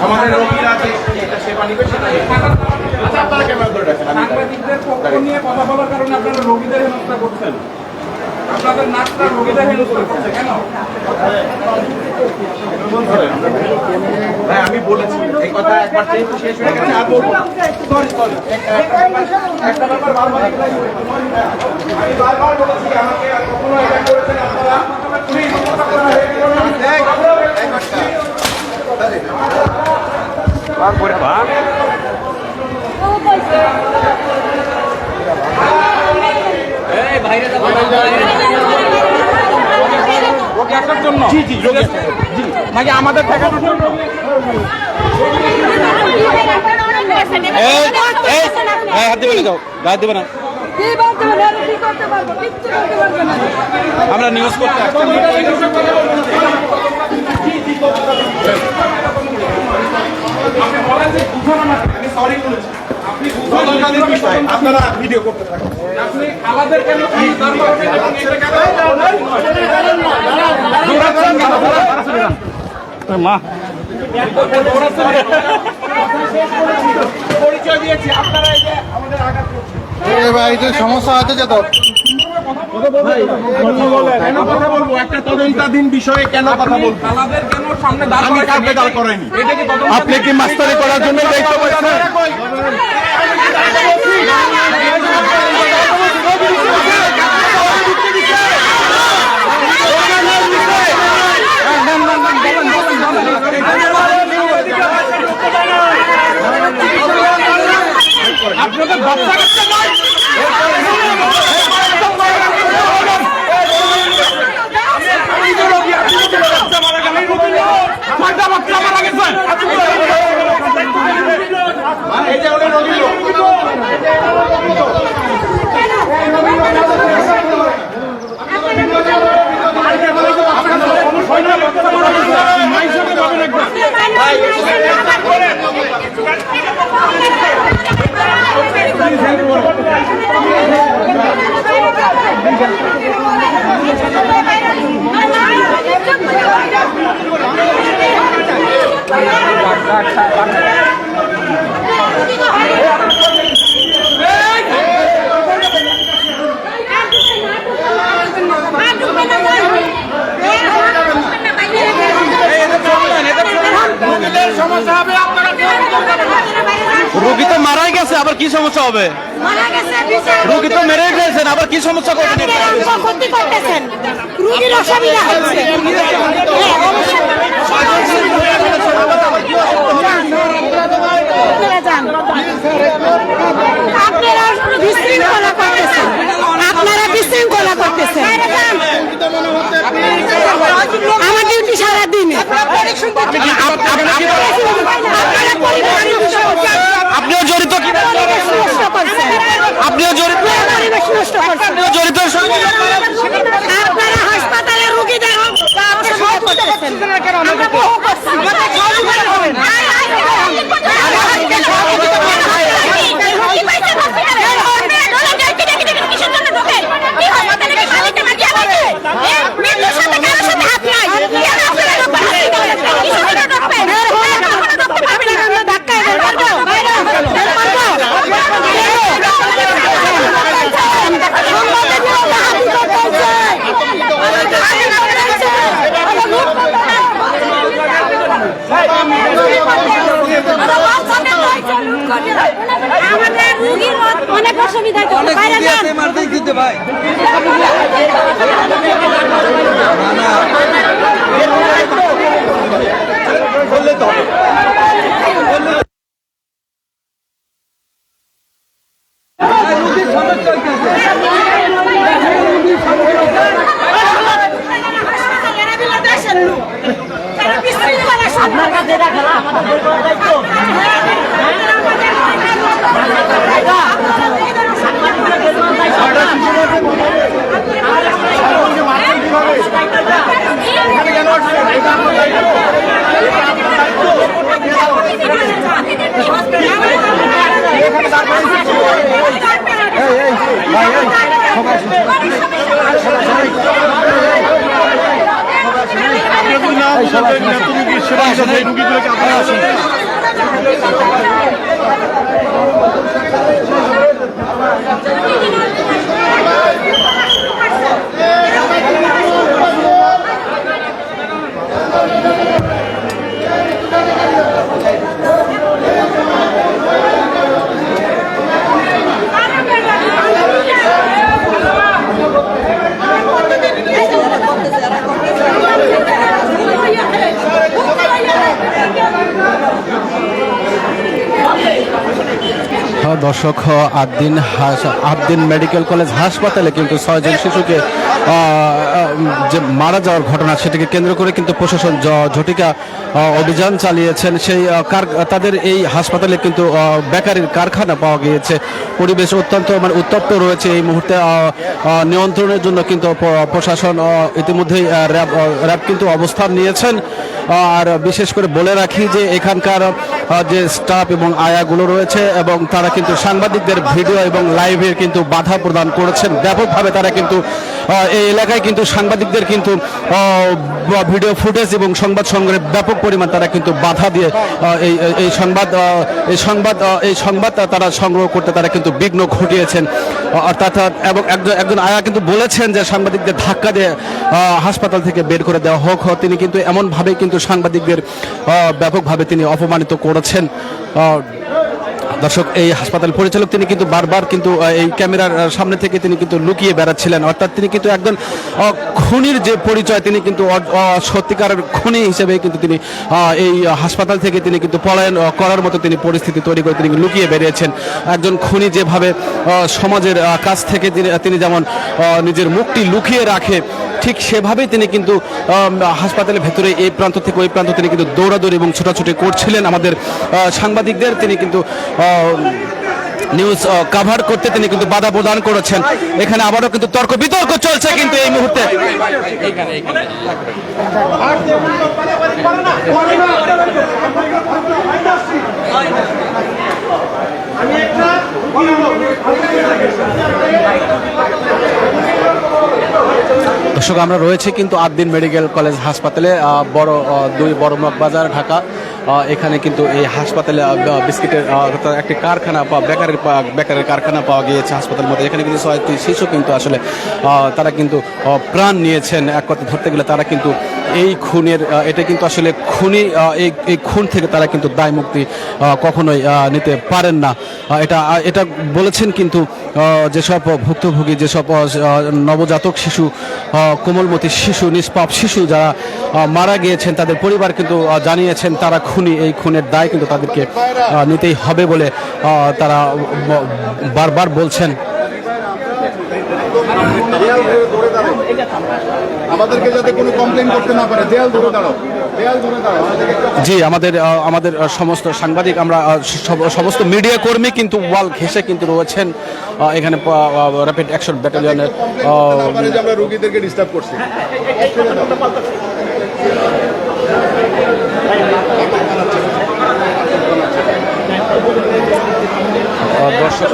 আমাদের রোগীরা যে সেবা নিবে সেটা আপনারা ক্যামেরা ধরে রাখেন। সাংবাদিকদের পক্ষ নিয়ে কথা বলার কারণে আপনারা রোগীদের হেনস্থা করছেন, আপনাদের নাচটা রোগীদের হেনস্থা করছে কেন? হ্যাঁ আমি বলেছি এই কথা একবার যেহেতু শেষ হয়ে গেছে আর বলবো সরি একটা ব্যাপার আমি বারবার বলেছি আমাকে কখনো এটা করেছেন আপনারা প্লিজ রোগী আসার জন্য জি নাকি আমাদের দেখানোর জন্য হাত দেবে না, যাও গায়ে দেবে না, আমরা নিউজ করতে আসছি। আপনি বলেন যে বুঝুন আমাকে, আমি সরি বলেছি, আপনি বুঝুন বিষয় আপনারা ভিডিও করতে থাকেন। আপনি আলাদা কেন মা পরিচয় দিয়েছি আপনারা এই যে আমাদের আঘাত ভাই তো সমস্যা হতে যেত কেন কথা বলবো একটা তদন্তাধীন বিষয়ে কেন কথা বলবো আলাদের কেন সামনে দাঁড় আমি কাউকে দাঁড় করাইনি এটা কি তদন্ত? আপনি কি মাস্টারি করার জন্য দায়িত্ব পেয়েছেন? আপনাদের বাচ্চা কাচ্চা নয় এই যে ওদের রোগী লোক রোগী তো মারাই গেছে, আবার কি সমস্যা হবে? রোগী তো মেরে গেছেন, আবার কি সমস্যা করবেন? ক্ষতি করতেছেন, রোগীর অসুবিধা হচ্ছে। আপনারা বিশৃঙ্খলা করতেছেন, আপনারা বিশৃঙ্খলা করতেছেন। আমার ডিউটি সারাদিনে আপনিও জড়িত, আপনিও জড়িত, জড়িত। আপনারা হাসপাতালে রোগীদের আমাদের রোগীর অনেক অসুবিধা দিতে ভাই বললে তো আপনার কাছে খেলা আমাদের দায়িত্ব। আপনি না দর্শক, আদ্দিন মেডিকেল কলেজ হাসপাতালে কিন্তু 6 জন শিশুকে যে মারা যাওয়ার ঘটনা, সেটাকে কেন্দ্র করে কিন্তু প্রশাসন ঝটিকা অভিযান চালিয়েছেন। সেই তাদের এই হাসপাতালে কিন্তু বেকারির কারখানা পাওয়া গিয়েছে। পরিবেশ অত্যন্ত উত্তপ্ত রয়েছে এই মুহূর্তে। নিয়ন্ত্রণের জন্য কিন্তু প্রশাসন ইতিমধ্যেই র্যাব কিন্তু অবস্থান নিয়েছেন। আর বিশেষ করে বলে রাখি যে এখানকার যে স্টাফ এবং আয়াগুলো রয়েছে এবং তারা কিন্তু সাংবাদিকদের ভিডিও এবং লাইভের কিন্তু বাধা প্রদান করেছেন ব্যাপকভাবে। তারা কিন্তু এই এলাকায় কিন্তু সাংবাদিকদের কিন্তু ভিডিও ফুটেজ এবং সংবাদ সংগ্রহে ব্যাপক পরিমাণ তারা কিন্তু বাধা দিয়ে এই সংবাদ তারা সংগ্রহ করতে তারা কিন্তু বিঘ্ন ঘটিয়েছেন। অর্থাৎ এবং একজন আয়া কিন্তু বলেছেন যে সাংবাদিকদের ধাক্কা দিয়ে হাসপাতাল থেকে বের করে দেওয়া হোক। তিনি কিন্তু এমনভাবে কিন্তু সাংবাদিকদের ব্যাপকভাবে তিনি অপমানিত করেছেন। দর্শক, এই হাসপাতাল পরিচালক তিনি কিন্তু বারবার কিন্তু এই ক্যামেরার সামনে থেকে তিনি কিন্তু লুকিয়ে বেড়াচ্ছিলেন। অর্থাৎ তিনি কিন্তু একজন খুনির যে পরিচয়, তিনি কিন্তু সত্যিকারের খুনি হিসেবে কিন্তু তিনি এই হাসপাতাল থেকে তিনি কিন্তু পলায়ন করার মতো তিনি পরিস্থিতি তৈরি করে তিনি লুকিয়ে বেরিয়েছেন। একজন খুনি যেভাবে সমাজের কাছ থেকে তিনি যেমন নিজের মুখটি লুকিয়ে রাখে, ঠিক সেভাবেই তিনি কিন্তু হাসপাতালের ভেতরে এই প্রান্ত থেকে ওই প্রান্ত তিনি কিন্তু দৌড়াদৌড়ি এবং ছোটাছুটি করছিলেন। আমাদের সাংবাদিকদের তিনি কিন্তু নিউজ কভার করতে তিনি কিন্তু বাধা প্রদান করেছেন। এখানে আবারও কিন্তু তর্ক বিতর্ক চলছে কিন্তু এই মুহূর্তে। দর্শক, আমরা রয়েছে কিন্তু আদ্দিন মেডিকেল কলেজ হাসপাতালে, বড় বাজার, ঢাকা। এখানে কিন্তু এই হাসপাতালে বিস্কিটের একটি কারখানা বেকারের কারখানা পাওয়া গিয়েছে হাসপাতালের মধ্যে। এখানে কিন্তু 6টি শিশু কিন্তু আসলে তারা কিন্তু প্রাণ নিয়েছেন। এক কথা ধরতে গেলে তারা কিন্তু এই খুনের এটা কিন্তু আসলে খুনি, এই খুন থেকে তারা কিন্তু দায় মুক্তি কখনোই নিতে পারেন না। এটা বলেছেন কিন্তু যেসব ভুক্তভোগী, যেসব নবজাতক শিশু, কোমলমতি শিশু, নিষ্পাপ শিশু যারা মারা গিয়েছেন, তাদের পরিবার কিন্তু জানিয়েছেন তারা খুনি। এই খুনের দায় কিন্তু তাদেরকে নিতেই হবে বলে তারা বারবার বলছেন। আমাদেরকে যাতে কোনো কমপ্লেইন করতে না পারে, দেয়াল ধরে দাঁড়াও। জি, আমাদের সমস্ত সাংবাদিক, আমরা সমস্ত মিডিয়া কর্মী কিন্তু ওয়াল ঘেঁষে কিন্তু রয়েছেন এখানে র্যাপিড অ্যাকশন ব্যাটালিয়নের। আমরা রোগীদেরকে ডিস্টার্ব করছি। দর্শক,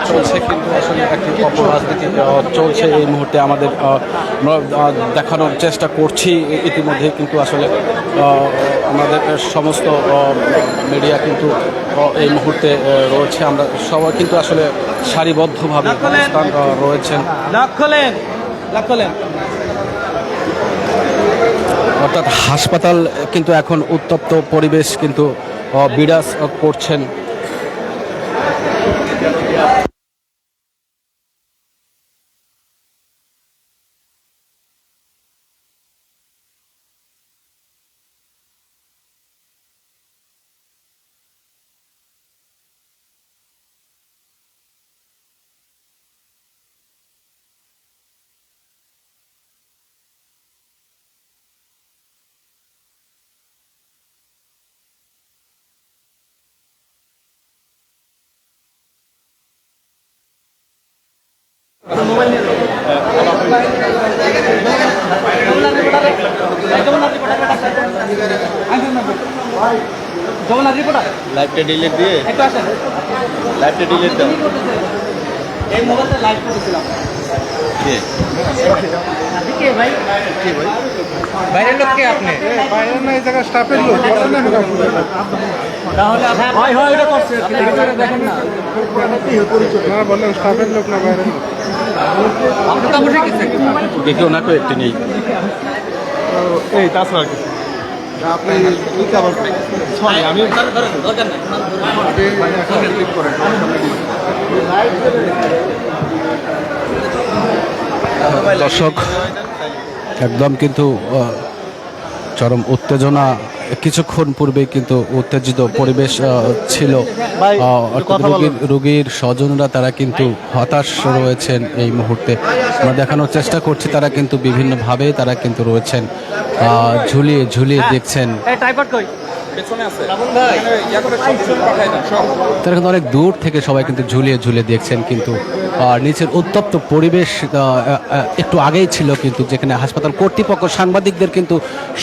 চলছে কিন্তু আসলে একটি অপরাজনীতি চলছে এই মুহূর্তে। আমাদের দেখানোর চেষ্টা করছি ইতিমধ্যে কিন্তু আসলে আমাদের সমস্ত মিডিয়া কিন্তু এই মুহূর্তে রয়েছে। আমরা সবাই কিন্তু আসলে সারিবদ্ধভাবে অবস্থান রয়েছেন। অর্থাৎ হাসপাতাল কিন্তু এখন উত্তপ্ত পরিবেশ কিন্তু বিরাজ করছেন। লাইভটা ডিলিট দিয়ে লাইভটা ডিলিট দাও। এই মোবাইলটা লাইভ করেছিলাম। বাইরের লোক কে আপনি? বাইরের না, এই জায়গায় স্টাফের লোক। না, বললাম স্টাফের লোক না, বাইরের লোক। দেখি ওনাকে একটু নেই। এই তাছাড়া কিছু আপনি কি খাবার সরি আমি দর্শক একদম কিন্তু চরম উত্তেজনা, কিছুক্ষণ পূর্বে কিন্তু উত্তেজিত পরিবেশ ছিল। রোগীর স্বজনরা তারা কিন্তু হতাশ রয়েছেন এই মুহূর্তে। আমরা দেখানোর চেষ্টা করছি তারা কিন্তু বিভিন্নভাবে তারা কিন্তু রয়েছেন, ঝুলিয়ে ঝুলিয়ে দেখছেন। তারা কিন্তু অনেক দূর থেকে সবাই কিন্তু ঝুলিয়ে ঝুলিয়ে দেখছেন, কিন্তু নিচের উত্তপ্ত পরিবেশ একটু আগেই ছিল, কিন্তু যেখানে হাসপাতাল কর্তৃপক্ষ সাংবাদিকদের কিন্তু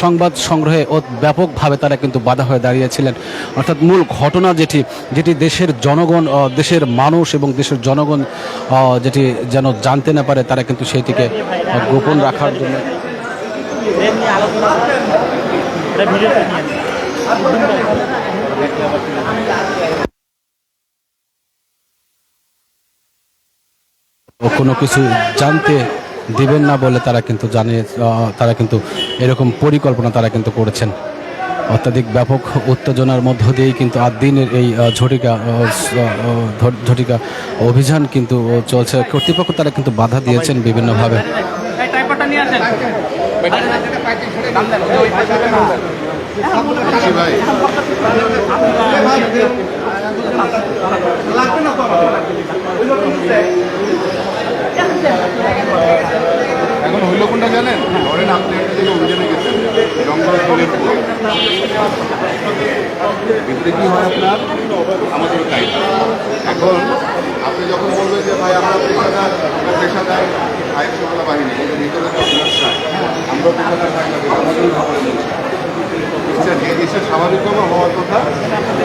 সংবাদ সংগ্রহে ব্যাপকভাবে তারা কিন্তু বাধা হয়ে দাঁড়িয়েছিলেন। অর্থাৎ মূল ঘটনা যেটি দেশের জনগণ, দেশের মানুষ এবং দেশের জনগণ যেটি যেন জানতে না পারে, তারা কিন্তু সেইটিকে গোপন রাখার জন্য কোনো কিছু জানতে দিবেন না বলে তারা কিন্তু তারা কিন্তু এরকম পরিকল্পনা তারা কিন্তু করেছেন। অত্যাধিক ব্যাপক উত্তেজনার মধ্য দিয়েই কিন্তু আদিনের এই ঝটিকা অভিযান কিন্তু চলছে। কর্তৃপক্ষ তারা কিন্তু বাধা দিয়েছেন বিভিন্নভাবে। এখন হইল কোনটা জানেন? ধরেন আপনি একটা দিকে অভিযানে গেছেন, জঙ্গল জলের ভিতরে কি হয় আপনার আমাদের টাইম। এখন আপনি যখন বলবেন যে ভাই আমরা পেশাদার আইন শৃঙ্খলা বাহিনী, ভিতরে তো আমরা পেশাদার পাই না, আমাদের খবরে বুঝছেন এই দেশের স্বাভাবিকভাবে হওয়ার কথা,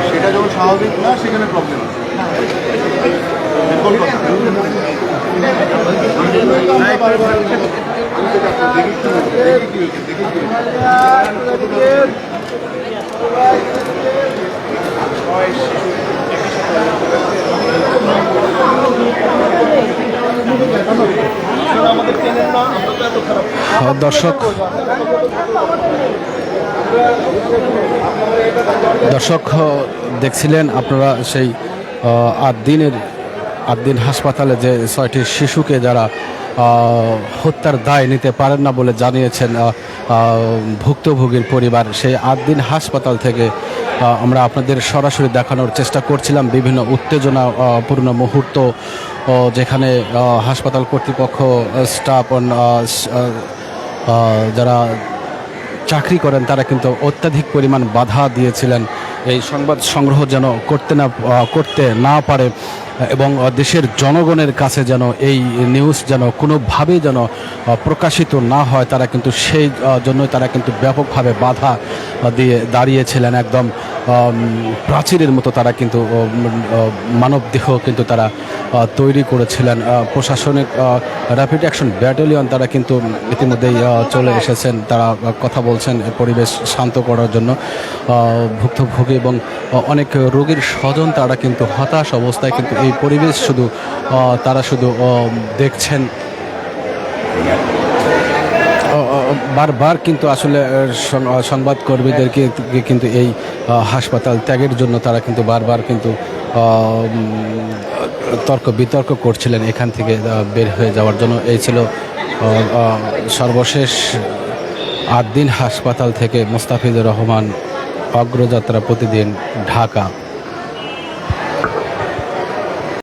সেটা যখন স্বাভাবিক না সেখানে প্রবলেম আছে। দর্শক দেখছিলেন আপনারা সেই আদিন হাসপাতালে যে 6টি শিশুকে যারা হত্যার দায় নিতে পারেন না বলে জানিয়েছেন ভুক্তভোগীর পরিবার, সেই আদিন হাসপাতাল থেকে আমরা আপনাদের সরাসরি দেখানোর চেষ্টা করছিলাম বিভিন্ন উত্তেজনাপূর্ণ মুহূর্ত, যেখানে হাসপাতাল কর্তৃপক্ষ, স্টাফ, যারা চাকরি করেন তারা কিন্তু অত্যাধিক পরিমাণ বাধা দিয়েছিলেন এই সংবাদ সংগ্রহ যেন করতে না পারে, এবং দেশের জনগণের কাছে যেন এই নিউজ যেন কোনোভাবেই যেন প্রকাশিত না হয়। তারা কিন্তু সেই জন্যই তারা কিন্তু ব্যাপকভাবে বাধা দিয়ে দাঁড়িয়েছিলেন। একদম প্রাচীরের মতো তারা কিন্তু মানবদেহ কিন্তু তারা তৈরি করেছিলেন। প্রশাসনিক র্যাপিড অ্যাকশন ব্যাটালিয়ন তারা কিন্তু ইতিমধ্যেই চলে এসেছেন। তারা কথা বলছেন পরিবেশ শান্ত করার জন্য। ভুক্তভোগী এবং অনেক রোগীর স্বজন তারা কিন্তু হতাশ অবস্থায় কিন্তু এই পরিবেশ তারা শুধু দেখছেন। বারবার কিন্তু আসলে সংবাদকর্মীদেরকে কিন্তু এই হাসপাতাল ত্যাগের জন্য তারা কিন্তু বারবার কিন্তু তর্ক বিতর্ক করছিলেন এখান থেকে বের হয়ে যাওয়ার জন্য। এই ছিল সর্বশেষ আদিন হাসপাতাল থেকে মোস্তাফিজুর রহমান, অগ্রযাত্রা, প্রতিদিন, ঢাকা।